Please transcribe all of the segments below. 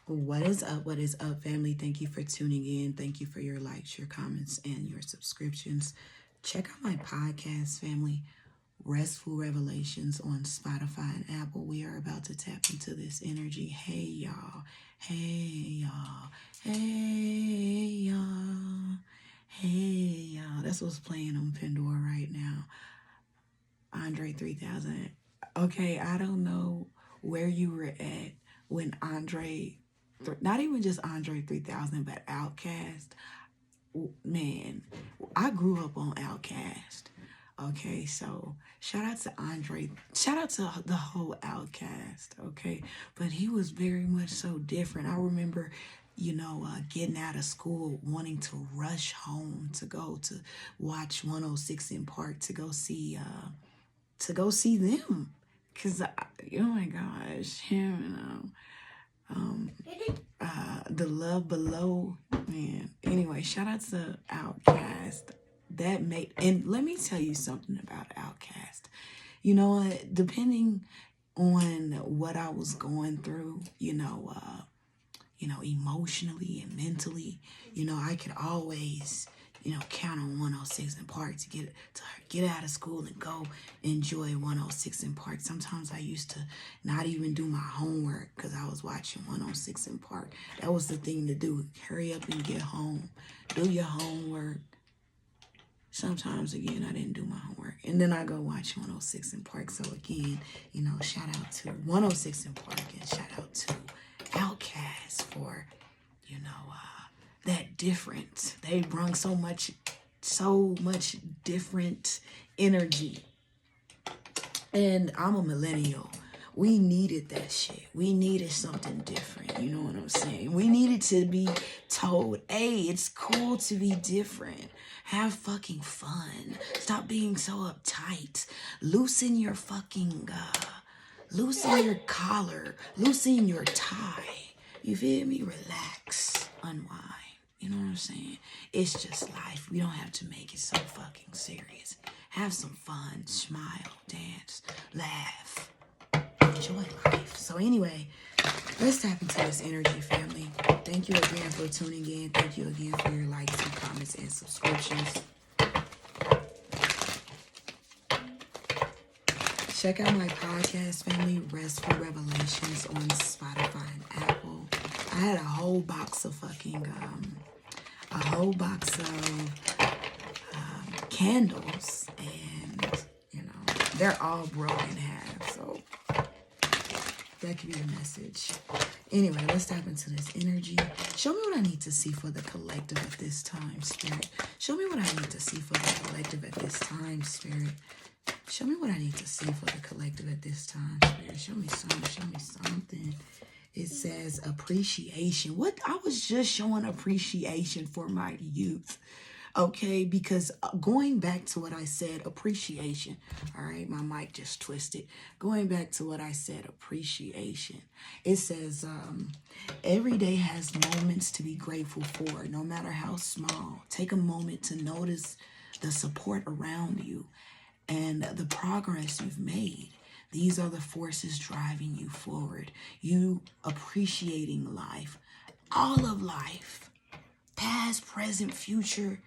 What is up? What is up, family? Thank you for tuning in. Thank you for your likes, your comments, and your subscriptions. Check out my podcast, family, Restful Revelations, on Spotify and Apple. We are about to tap into this energy. Hey, y'all. Hey, y'all. Hey, y'all. Hey, y'all. That's what's playing on Pandora right now. Andre 3000. Okay, I don't know where you were at when Andre, not even just Andre 3000, but Outkast. Man, I grew up on Outkast. Okay, so shout out to Andre. Shout out to the whole Outkast. Okay, but he was very much so different. I remember, getting out of school, wanting to rush home to go to watch 106 in Park to go see them. Cause oh my gosh, him and the Love Below, man. Anyway, shout out to Outkast. And let me tell you something about Outkast. You know what? Depending on what I was going through, emotionally and mentally, I could always, count on 106 in Park to get out of school and go enjoy 106 in Park. Sometimes I used to not even do my homework because I was watching 106 in Park. That was the thing to do. Hurry up and get home. Do your homework. Sometimes, again, I didn't do my homework. And then I go watch 106 in Park. So, again, shout out to 106 in Park and shout out to Outkast for, that difference. They bring so much different energy. And I'm a millennial. We needed that shit. We needed something different. You know what I'm saying? We needed to be told, hey, it's cool to be different. Have fucking fun. Stop being so uptight. Loosen your fucking, loosen your collar. Loosen your tie. You feel me? Relax. Unwind. You know what I'm saying? It's just life. We don't have to make it so fucking serious. Have some fun. Smile. Dance. Laugh. Enjoy life. So anyway, let's tap into this energy, family. Thank you again for tuning in. Thank you again for your likes and comments and subscriptions. Check out my podcast, family, Restful Revelations, on Spotify and Apple. I had a whole box of candles, and they're all broken in half, so that could be a message. Anyway, let's tap into this energy. Show me what I need to see for the collective at this time, Spirit. Show me what I need to see for the collective at this time, Spirit. Show me what I need to see for the collective at this time, Spirit. Show me something. It says appreciation. What? I was just showing appreciation for my youth. Okay, because going back to what I said, appreciation. All right, my mic just twisted. Going back to what I said, appreciation. It says, every day has moments to be grateful for, no matter how small. Take a moment to notice the support around you and the progress you've made. These are the forces driving you forward. You appreciating life, all of life, past, present, future.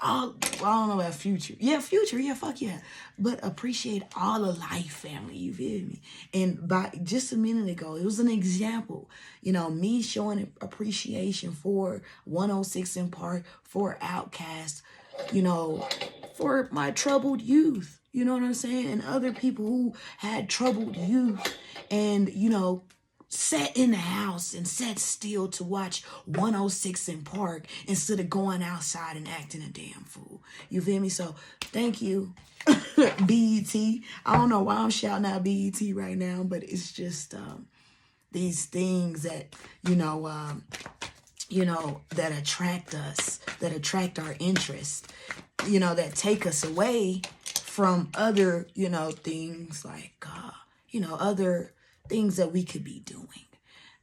I don't know about future. Yeah, future. Yeah, fuck yeah. But appreciate all of life, family. You feel me? And by just a minute ago, it was an example. Me showing appreciation for 106 in Park, for Outkast, for my troubled youth. You know what I'm saying? And other people who had troubled youth and, sat in the house and sat still to watch 106 in Park instead of going outside and acting a damn fool. You feel me? So thank you, BET. I don't know why I'm shouting out BET right now, but it's just these things that, that attract us, that attract our interest, that take us away from other, things like, other things that we could be doing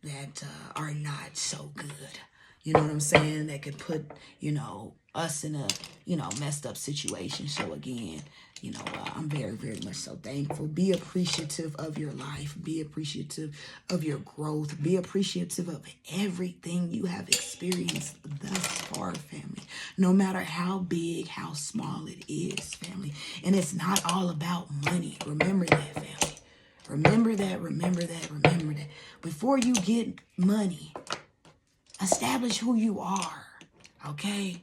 that are not so good. You know what I'm saying? That could put, you know, us in a, you know, messed up situation. So again, you know, I'm very, very much so thankful. Be appreciative of your life. Be appreciative of your growth. Be appreciative of everything you have experienced thus far, family. No matter how big, how small it is, family. And it's not all about money. Remember that, family. Remember that, remember that, remember that. Before you get money, establish who you are, okay?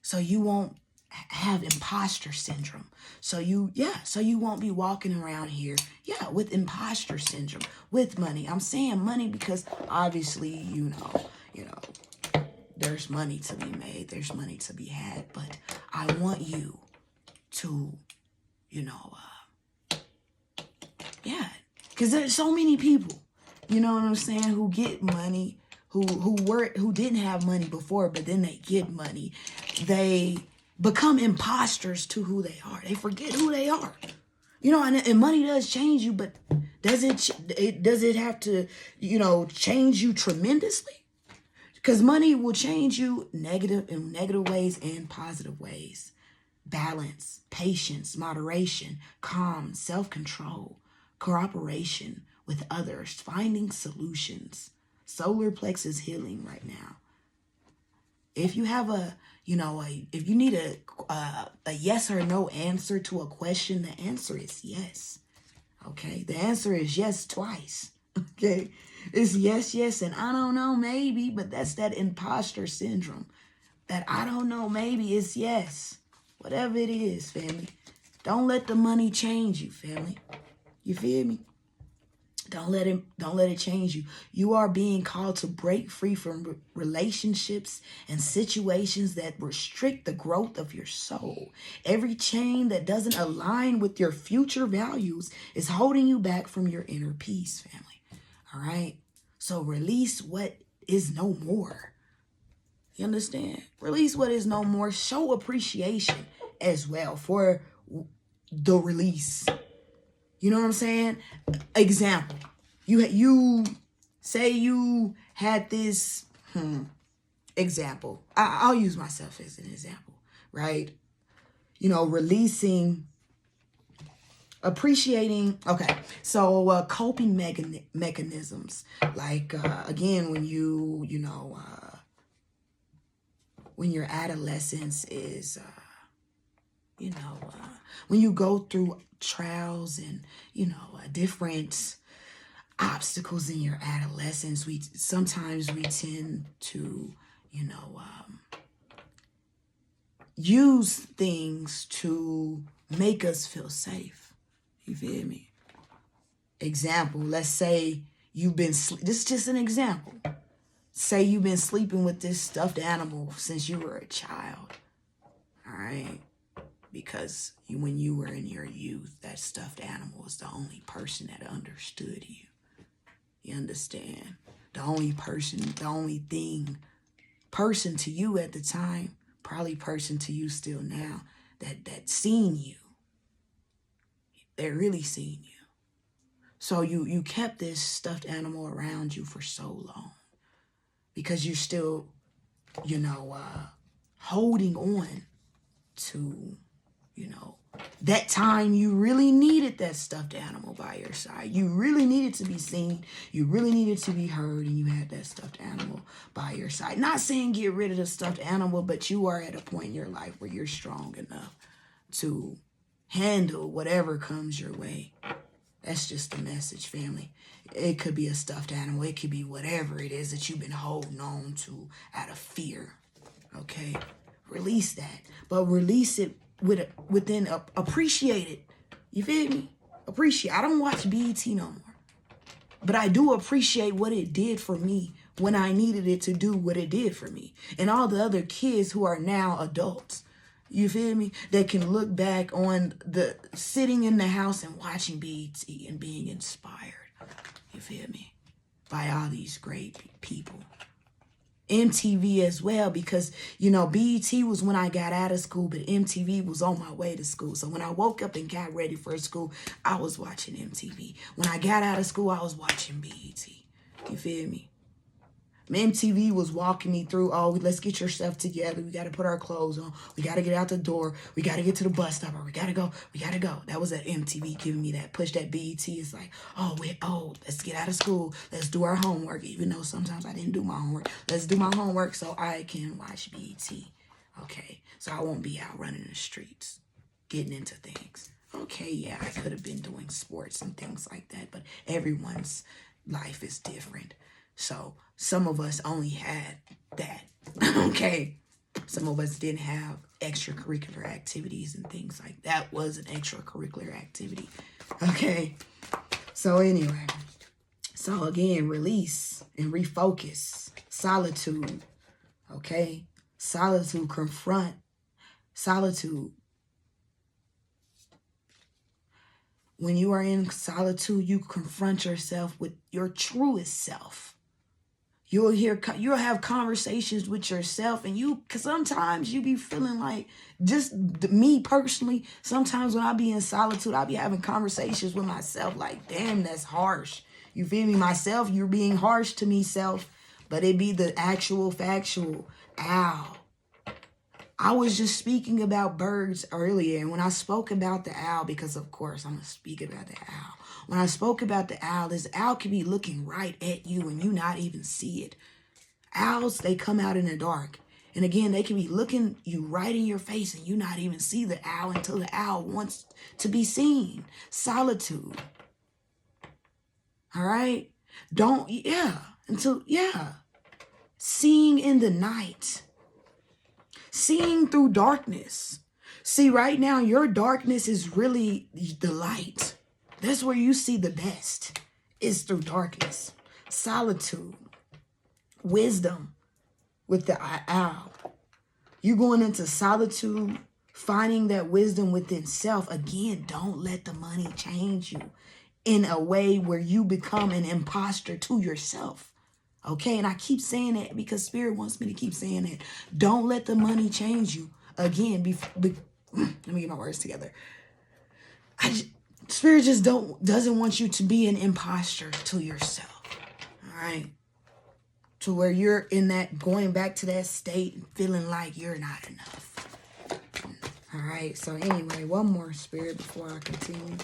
So you won't have imposter syndrome. So you won't be walking around here, with imposter syndrome, with money. I'm saying money because obviously, you know, there's money to be made, there's money to be had, but I want you to, you know, because there's so many people, you know what I'm saying, who get money, who didn't have money before, but then they get money. They become imposters to who they are. They forget who they are. You know, and money does change you, but does it have to, you know, change you tremendously? Because money will change you in negative ways and positive ways. Balance, patience, moderation, calm, self-control, cooperation with others, finding solutions. Solar plexus healing right now. If you have if you need a yes or no answer to a question, the answer is yes. Okay, the answer is yes twice. Okay, it's yes, and I don't know, maybe, but that's that imposter syndrome. That I don't know, maybe it's yes. Whatever it is, family. Don't let the money change you, family. You feel me? Don't let it change you. You are being called to break free from relationships and situations that restrict the growth of your soul. Every chain that doesn't align with your future values is holding you back from your inner peace, family. All right? So release what is no more. You understand? Release what is no more. Show appreciation as well for the release. You know what I'm saying? Example. You say you had this example. I'll use myself as an example, right? You know, releasing, appreciating. Okay, so coping mechanisms. Like, again, when your adolescence is, when you go through trials and, different obstacles in your adolescence, sometimes we tend to, use things to make us feel safe. You feel me? Example, let's say you've been, this is just an example. Say you've been sleeping with this stuffed animal since you were a child. All right? Because when you were in your youth, that stuffed animal was the only person that understood you. You understand? The only person to you at the time, probably person to you still now, that seen you. They really seen you. So you kept this stuffed animal around you for so long because you're still, holding on to, that time you really needed that stuffed animal by your side. You really needed to be seen. You really needed to be heard, and you had that stuffed animal by your side. Not saying get rid of the stuffed animal, but you are at a point in your life where you're strong enough to handle whatever comes your way. That's just the message, family. It could be a stuffed animal. It could be whatever it is that you've been holding on to out of fear. Okay? Release that. But release it appreciate it. You feel me? Appreciate. I don't watch BET no more. But I do appreciate what it did for me when I needed it to do what it did for me. And all the other kids who are now adults. You feel me? That can look back on the sitting in the house and watching BET and being inspired. You feel me? By all these great people. MTV as well, because, BET was when I got out of school, but MTV was on my way to school. So when I woke up and got ready for school, I was watching MTV. When I got out of school, I was watching BET. You feel me? MTV was walking me through, oh, let's get your stuff together. We got to put our clothes on. We got to get out the door. We got to get to the bus stop. Or we got to go. We got to go. That was that MTV giving me that push. That BET is like, oh, let's get out of school. Let's do our homework. Even though sometimes I didn't do my homework. Let's do my homework so I can watch BET. Okay. So I won't be out running the streets, getting into things. Okay, yeah, I could have been doing sports and things like that. But everyone's life is different. So some of us only had that, okay? Some of us didn't have extracurricular activities and things like that. Was an extracurricular activity, okay? So anyway, so again, release and refocus. Solitude, okay? Solitude, confront. Solitude. When you are in solitude, you confront yourself with your truest self. You'll have conversations with yourself, and cause sometimes you be feeling like, just me personally, sometimes when I be in solitude, I be having conversations with myself like, damn, that's harsh. You feel me? Myself, you're being harsh to me, self, but it be the actual factual. Ow. I was just speaking about birds earlier, and when I spoke about the owl, because of course I'm going to speak about the owl. When I spoke about the owl, this owl could be looking right at you and you not even see it. Owls, they come out in the dark. And again, they can be looking you right in your face and you not even see the owl until the owl wants to be seen. Solitude. All right? Seeing in the night. Seeing through darkness. See, right now, your darkness is really the light. That's where you see the best. Is through darkness. Solitude. Wisdom with the owl. You going into solitude, finding that wisdom within self. Again, don't let the money change you in a way where you become an imposter to yourself. Okay, and I keep saying that because Spirit wants me to keep saying that. Don't let the money change you. Again, let me get my words together. Spirit just doesn't want you to be an imposter to yourself. All right? To where you're in that, going back to that state and feeling like you're not enough. All right, so anyway, one more, Spirit, before I continue.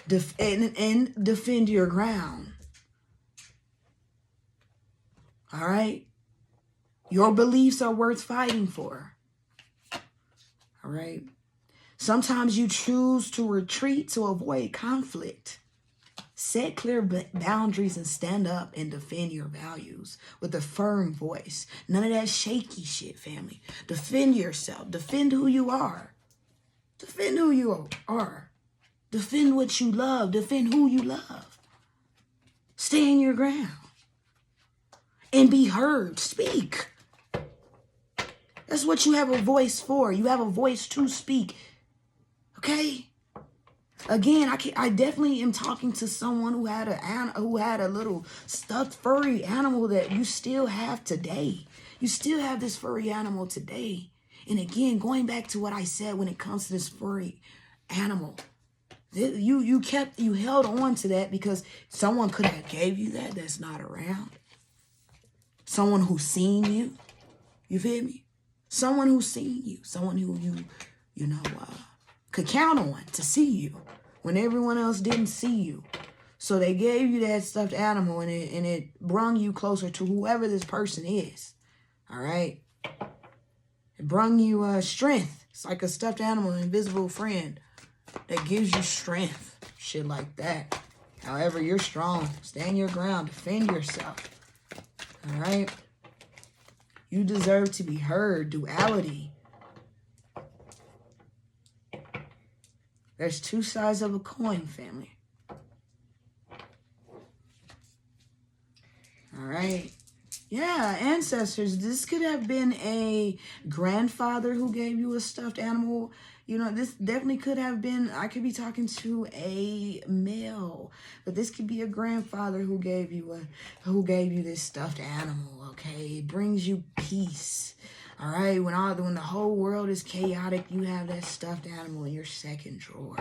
Defend your ground. All right? Your beliefs are worth fighting for. All right? Sometimes you choose to retreat to avoid conflict. Set clear boundaries and stand up and defend your values with a firm voice. None of that shaky shit, family. Defend yourself. Defend who you are. Defend who you are. Defend what you love. Defend who you love. Stand your ground. And be heard. Speak. That's what you have a voice for. You have a voice to speak. Okay? Again, I definitely am talking to someone who had a little stuffed furry animal that you still have today. You still have this furry animal today. And again, going back to what I said when it comes to this furry animal, you held on to that because someone could have gave you that's not around. Someone who's seen you. You feel me? Someone who's seen you. Someone who you could count on to see you when everyone else didn't see you. So they gave you that stuffed animal and it brung you closer to whoever this person is. All right? It brung you strength. It's like a stuffed animal, an invisible friend that gives you strength. Shit like that. However, you're strong. Stand your ground. Defend yourself. All right? You deserve to be heard. Duality. There's two sides of a coin, family. All right. Yeah, ancestors. This could have been a grandfather who gave you a stuffed animal. You know, this definitely could have been, I could be talking to a male, but this could be a grandfather who gave you this stuffed animal, okay? It brings you peace. All right, when the whole world is chaotic, you have that stuffed animal in your second drawer.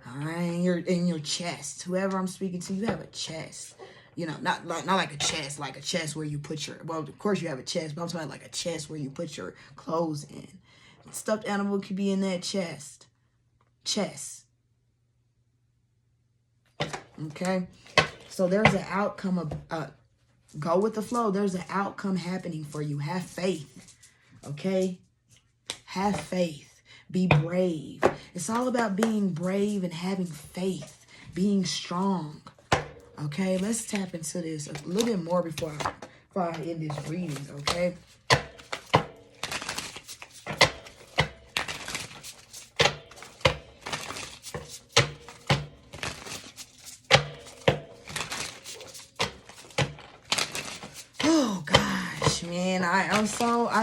All right, in your chest. Whoever I'm speaking to, you have a chest. You know, not like a chest where you put your, well, of course you have a chest, but I'm talking about like a chest where you put your clothes in. Stuffed animal could be in that chest. Okay? So there's an outcome of, go with the flow. There's an outcome happening for you. Have faith. Okay? Have faith. Be brave. It's all about being brave and having faith. Being strong. Okay, let's tap into this a little bit more before I end this reading, okay? Oh, gosh, man, I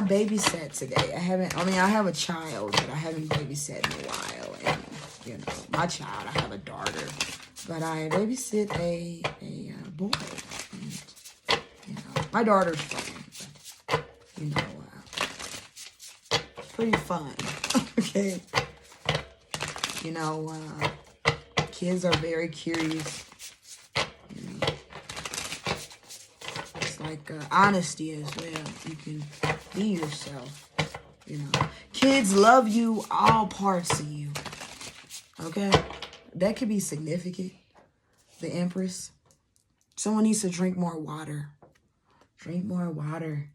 babysat today. I have a child, but I haven't babysat in a while. And, you know, my child, I have a daughter. But I babysit a boy. And, you know, my daughter's fun. But, you know, it's pretty fun. Okay. You know, kids are very curious. You know, it's like honesty as well. You can be yourself. You know, kids love you, all parts of you. Okay? That could be significant. The Empress. Someone needs to drink more water. Drink more water.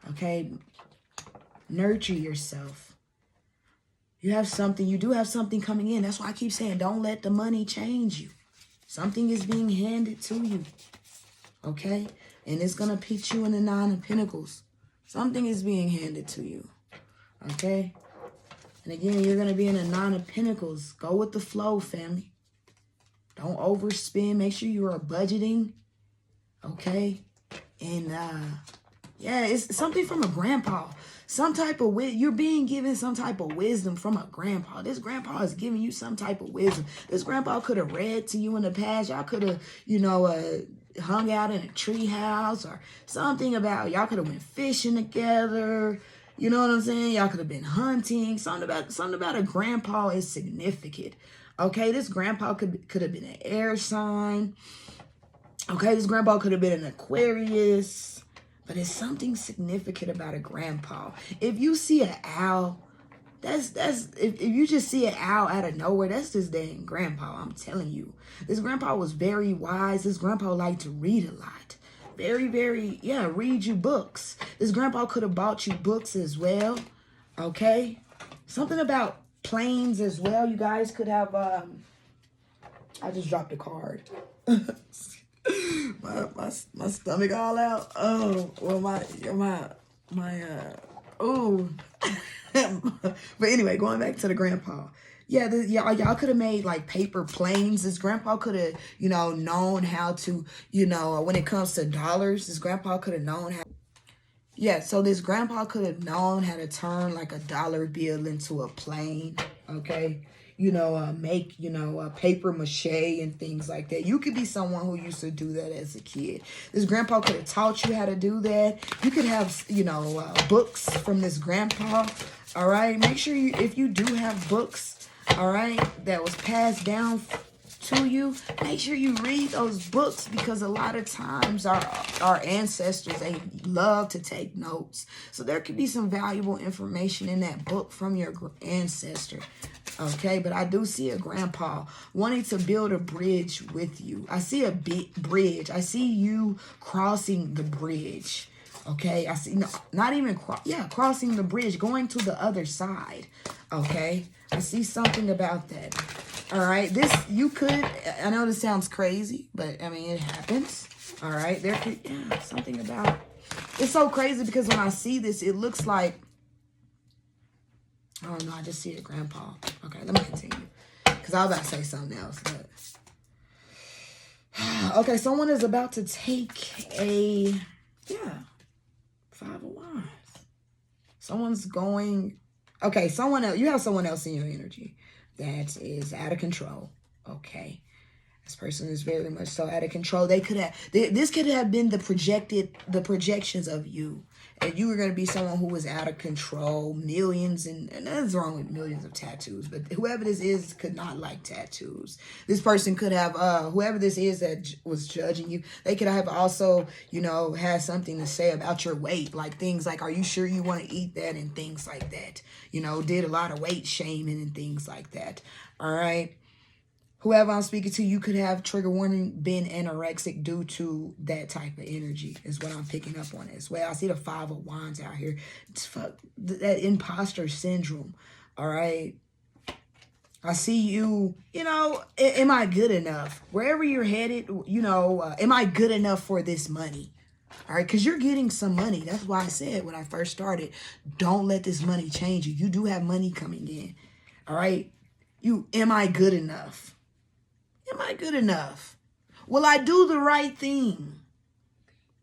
Okay? Nurture yourself. You do have something coming in. That's why I keep saying, don't let the money change you. Something is being handed to you. Okay? And it's going to put you in the Nine of Pentacles. Something is being handed to you. Okay? And again, you're going to be in a Nine of Pentacles. Go with the flow, family. Don't overspend. Make sure you are budgeting. Okay? And, yeah, it's something from a grandpa. Some type of, you're being given some type of wisdom from a grandpa. This grandpa is giving you some type of wisdom. This grandpa could have read to you in the past. Y'all could have, you know, hung out in a tree house or something about, y'all could have went fishing together. You know what I'm saying? Y'all could have been hunting. Something about a grandpa is significant. Okay, this grandpa could have been an air sign. Okay, this grandpa could have been an Aquarius. But it's something significant about a grandpa. If you see an owl, if you just see an owl out of nowhere, that's just dang grandpa. I'm telling you. This grandpa was very wise. This grandpa liked to read a lot. Very, very, yeah, read you books. This grandpa could have bought you books as well. Okay? Something about planes as well. You guys could have, I just dropped a card. my stomach all out. Oh, well, oh. But anyway, going back to the grandpa. Yeah, y'all could have made like paper planes. This grandpa could have, you know, known how to, you know, when it comes to dollars, this grandpa could have known how. Yeah, so this grandpa could have known how to turn like a dollar bill into a plane. Okay. You know, make, you know, paper mache and things like that. You could be someone who used to do that as a kid. This grandpa could have taught you how to do that. You could have, you know, books from this grandpa. All right. Make sure if you do have books, all right, that was passed down to you, make sure you read those books, because a lot of times our ancestors, they love to take notes. So there could be some valuable information in that book from your ancestor. Okay, but I do see a grandpa wanting to build a bridge with you. I see a big bridge. I see you crossing the bridge. Okay, I see, no, not even, crossing the bridge, going to the other side. Okay, I see something about that. All right, I know this sounds crazy, but I mean, it happens. All right, there could, something about, it's so crazy because when I see this, it looks like, oh no, I just see a grandpa. Okay, let me continue. Because I was about to say something else. But okay, someone is about to take a, Five of Wands. Someone's going, okay, someone else, you have someone else in your energy that is out of control. Okay. This person is very much so out of control. They could have, this could have been the projections of you. And you were going to be someone who was out of control, millions, and nothing's wrong with millions of tattoos, but whoever this is could not like tattoos. This person could have, whoever this is that was judging you, they could have also, you know, had something to say about your weight, like things like, are you sure you want to eat that, and things like that. You know, did a lot of weight shaming and things like that. All right. Whoever I'm speaking to, you could have, trigger warning, been anorexic due to that type of energy is what I'm picking up on as well. I see the 5 of Wands out here. It's that imposter syndrome, all right? I see you, you know, am I good enough? Wherever you're headed, you know, am I good enough for this money? All right, because you're getting some money. That's why I said when I first started, don't let this money change you. You do have money coming in, all right? Am I good enough? Am I good enough? Will I do the right thing?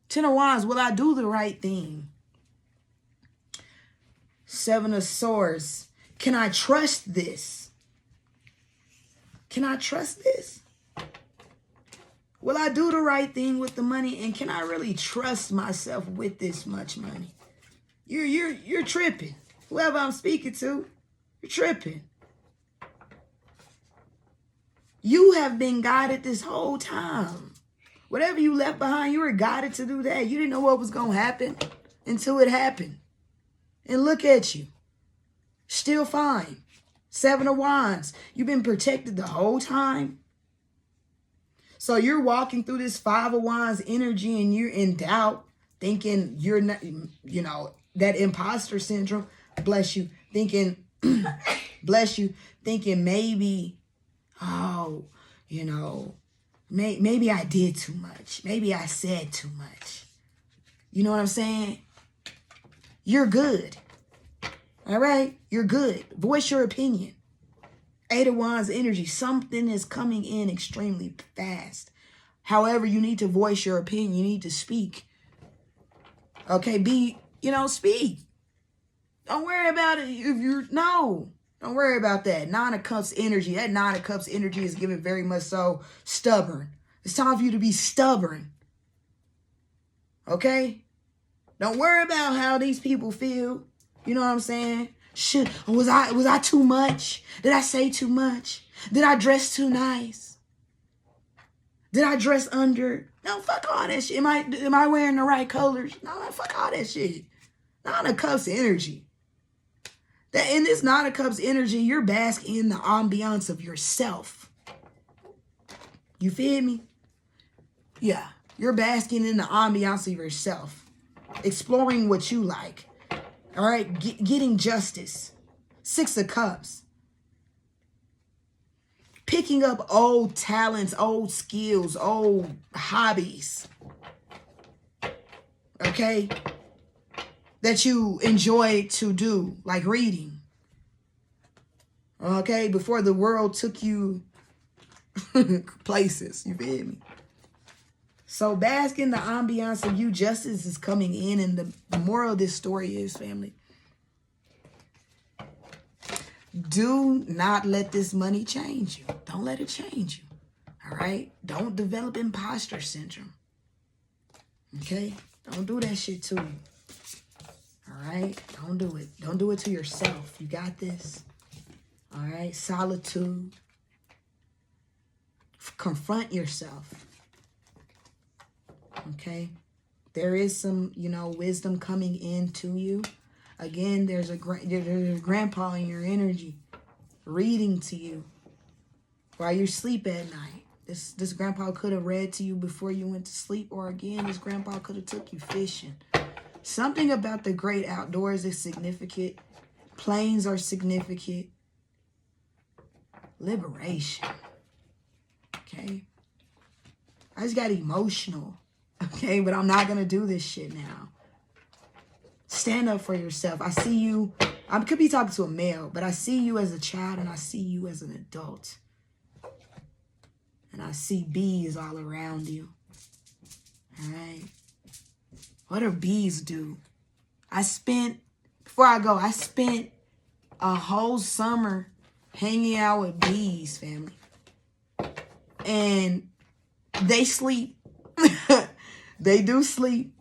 10 of Wands, will I do the right thing? 7 of Swords, can I trust this? Can I trust this? Will I do the right thing with the money? And can I really trust myself with this much money? You're tripping. Whoever I'm speaking to, you're tripping. You have been guided this whole time. Whatever you left behind, you were guided to do that. You didn't know what was going to happen until it happened. And look at you. Still fine. 7 of Wands. You've been protected the whole time. So you're walking through this 5 of Wands energy and you're in doubt, thinking you're not, you know, that imposter syndrome. Bless you. Thinking, bless you. Thinking maybe, oh, you know, maybe I did too much. Maybe I said too much. You know what I'm saying? You're good. All right? You're good. Voice your opinion. 8 of Wands energy. Something is coming in extremely fast. However, you need to voice your opinion. You need to speak. Okay? Speak. Don't worry about it if no. Don't worry about that. 9 of Cups energy. That 9 of Cups energy is giving very much so stubborn. It's time for you to be stubborn. Okay? Don't worry about how these people feel. You know what I'm saying? Was I too much? Did I say too much? Did I dress too nice? Did I dress under? No, fuck all that shit. Am I wearing the right colors? No, fuck all that shit. 9 of Cups energy. That in this 9 of Cups energy, you're basking in the ambiance of yourself. You feel me? Yeah. You're basking in the ambiance of yourself. Exploring what you like. All right? Getting justice. 6 of Cups. Picking up old talents, old skills, old hobbies. Okay? That you enjoy to do, like reading. Okay? Before the world took you places. You feel me? So bask in the ambiance of you. Justice is coming in. And the moral of this story is, family, do not let this money change you. Don't let it change you. All right? Don't develop imposter syndrome. Okay? Don't do that shit to you. All right? Don't do it. Don't do it to yourself. You got this. All right? Solitude. Confront yourself. Okay? There is some, wisdom coming into you. Again, there's a grandpa in your energy reading to you while you sleep at night. This grandpa could have read to you before you went to sleep, or again, this grandpa could have took you fishing. Something about the great outdoors is significant. Planes are significant. Liberation. Okay? I just got emotional. Okay? But I'm not going to do this shit now. Stand up for yourself. I see you. I could be talking to a male, but I see you as a child and I see you as an adult. And I see bees all around you. All right? What do bees do? Before I go, I spent a whole summer hanging out with bees, family. and they sleep. They do sleep.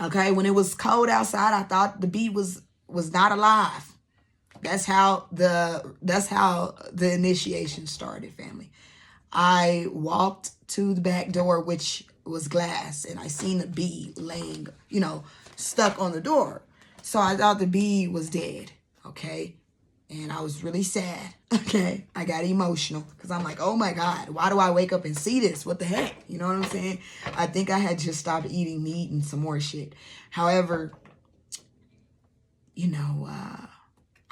Okay, when it was cold outside, I thought the bee was not alive. That's how the initiation started, family. I walked to the back door, which was glass, and I seen a bee laying, stuck on the door. So I thought the bee was dead, okay? And I was really sad, okay? I got emotional because I'm like, oh my God, why do I wake up and see this? What the heck? You know what I'm saying? I think I had just stopped eating meat and some more shit. However,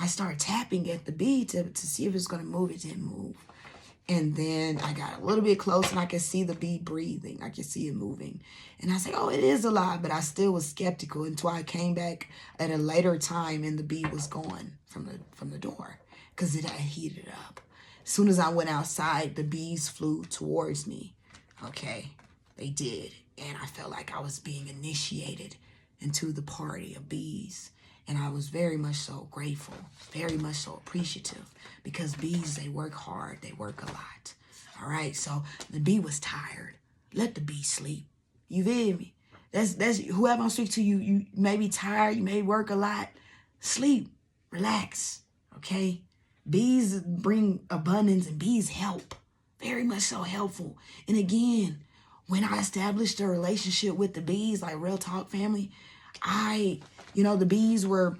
I started tapping at the bee to see if it's going to move. It didn't move. And then I got a little bit close and I could see the bee breathing. I could see it moving. And I said, oh, it is alive. But I still was skeptical until I came back at a later time and the bee was gone from the door because it had heated up. As soon as I went outside, the bees flew towards me. Okay, they did. And I felt like I was being initiated into the party of bees. And I was very much so grateful, very much so appreciative because bees, they work hard. They work a lot. All right. So the bee was tired. Let the bee sleep. You feel me? That's whoever I'm speaking to you. You may be tired. You may work a lot. Sleep. Relax. Okay. Bees bring abundance and bees help. Very much so helpful. And again, when I established a relationship with the bees, like real talk family, the bees were,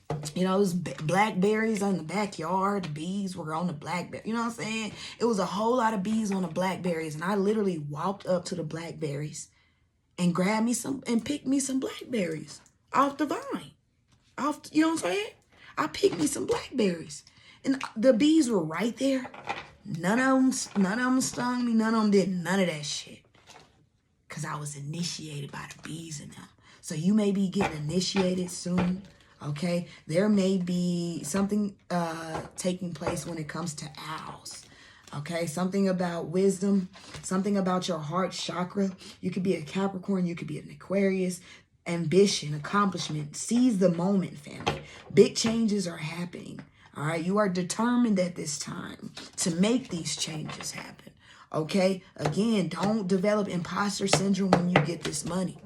it was blackberries in the backyard. The bees were on the blackberry. You know what I'm saying? It was a whole lot of bees on the blackberries. And I literally walked up to the blackberries and grabbed me some and picked me some blackberries off the vine. You know what I'm saying? I picked me some blackberries. And the bees were right there. None of them stung me. None of them did none of that shit. Because I was initiated by the bees in them. So you may be getting initiated soon, okay? There may be something taking place when it comes to owls, okay? Something about wisdom, something about your heart chakra. You could be a Capricorn, you could be an Aquarius. Ambition, accomplishment, seize the moment, family. Big changes are happening, all right? You are determined at this time to make these changes happen, okay? Again, don't develop imposter syndrome when you get this money.